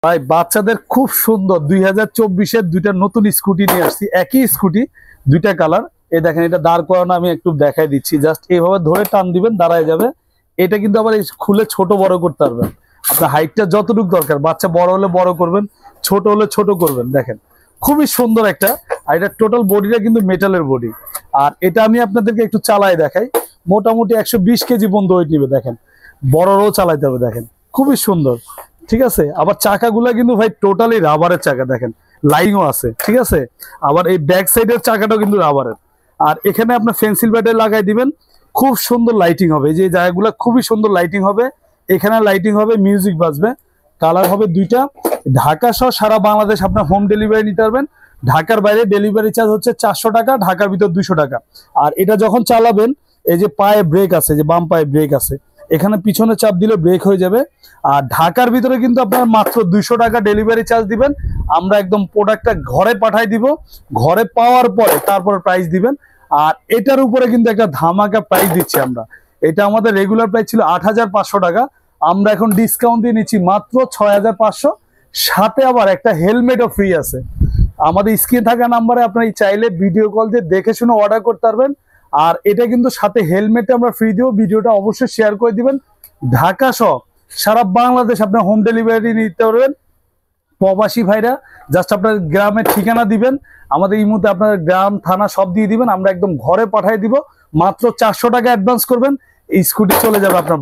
ভাই বাচ্চাদের খুব সুন্দর 2024-এর দুইটা নতুন স্কুটি নিয়ে আসছি, একই স্কুটি দুইটা কালার। এই দেখেন, এটা দাঁড় করানো আমি একটু দেখাই দিচ্ছি, জাস্ট এইভাবে ধরে টান দিবেন, দাঁড়ায় যাবে। এটা কিন্তু আবার খুলে ছোট বড় করতে পারবেন, আপনার হাইটটা যতটুকু দরকার। বাচ্চা বড় হলে বড় করবেন, ছোট হলে ছোট করবেন। দেখেন খুবই সুন্দর একটা। আর এটা টোটাল বডিটা কিন্তু মেটালের বডি। আর এটা আমি আপনাদেরকে একটু চালাই দেখাই। মোটামুটি 120 কেজি পর্যন্ত ওয়েট নিবে। দেখেন বড়রাও চালাইতে হবে। দেখেন খুবই সুন্দর, ঠিক আছে। আবার চাকাগুলা কিন্তু ভাই টোটালি রাবারের চাকা, দেখেন লাইনও আছে, ঠিক আছে। আবার এই ব্যাক সাইডের চাকাটাও কিন্তু রাবারের। আর এখানে আপনার পেন্সিল ব্যাটারি লাগাই দিবেন, খুব সুন্দর লাইটিং হবে। যে জায়গাগুলো খুবই সুন্দর লাইটিং হবে, এখানে লাইটিং হবে, মিউজিক বাজবে। কালার হবে দুইটা। ঢাকা সহ সারা বাংলাদেশ আপনার হোম ডেলিভারি নিতে পারবেন। ঢাকার বাইরে ডেলিভারি চার্জ হচ্ছে 400 টাকা, ঢাকার ভিতর 200 টাকা। আর এটা যখন চালাবেন, এই যে পায়ে ব্রেক আছে, যে বাম পায়ে ব্রেক আছে, এখানে পিছনে চাপ দিলে ব্রেক হয়ে যাবে। আর ঢাকার ভিতরে কিন্তু আপনার মাত্র 200 টাকা ডেলিভারি চার্জ দিবেন। আমরা একদম প্রোডাক্টটা ঘরে পাঠাই দিব, ঘরে পাওয়ার পরে তারপরে প্রাইস দিবেন। আর এটার উপরে কিন্তু একটা ধামাকা প্রাইস দিচ্ছি আমরা। এটা আমাদের রেগুলার প্রাইস ছিল 8500 টাকা, আমরা এখন ডিসকাউন্ট দিয়ে নিচ্ছি মাত্র 6500। সাথে আবার একটা হেলমেটও ফ্রি আছে। আমাদের স্ক্রিনে থাকা নাম্বারে আপনারা চাইলে ভিডিও কল দিয়ে দেখে শুনে অর্ডার করতে পারবেন। আর এটা কিন্তু সাথে হেলমেটটা আমরা ফ্রি দিব। ভিডিওটা অবশ্যই শেয়ার করে দিবেন। ঢাকা সহ সারা বাংলাদেশ আপনার হোম ডেলিভারি নিতে পারবেন। প্রবাসী ভাইরা জাস্ট আপনার গ্রামের ঠিকানা দিবেন, আমাদের এই মুহূর্তে আপনার গ্রাম থানা সব দিয়ে দিবেন, আমরা একদম ঘরে পাঠিয়ে দিব। মাত্র 400 টাকা অ্যাডভান্স করবেন, এই স্কুটি চলে যাবে আপনার।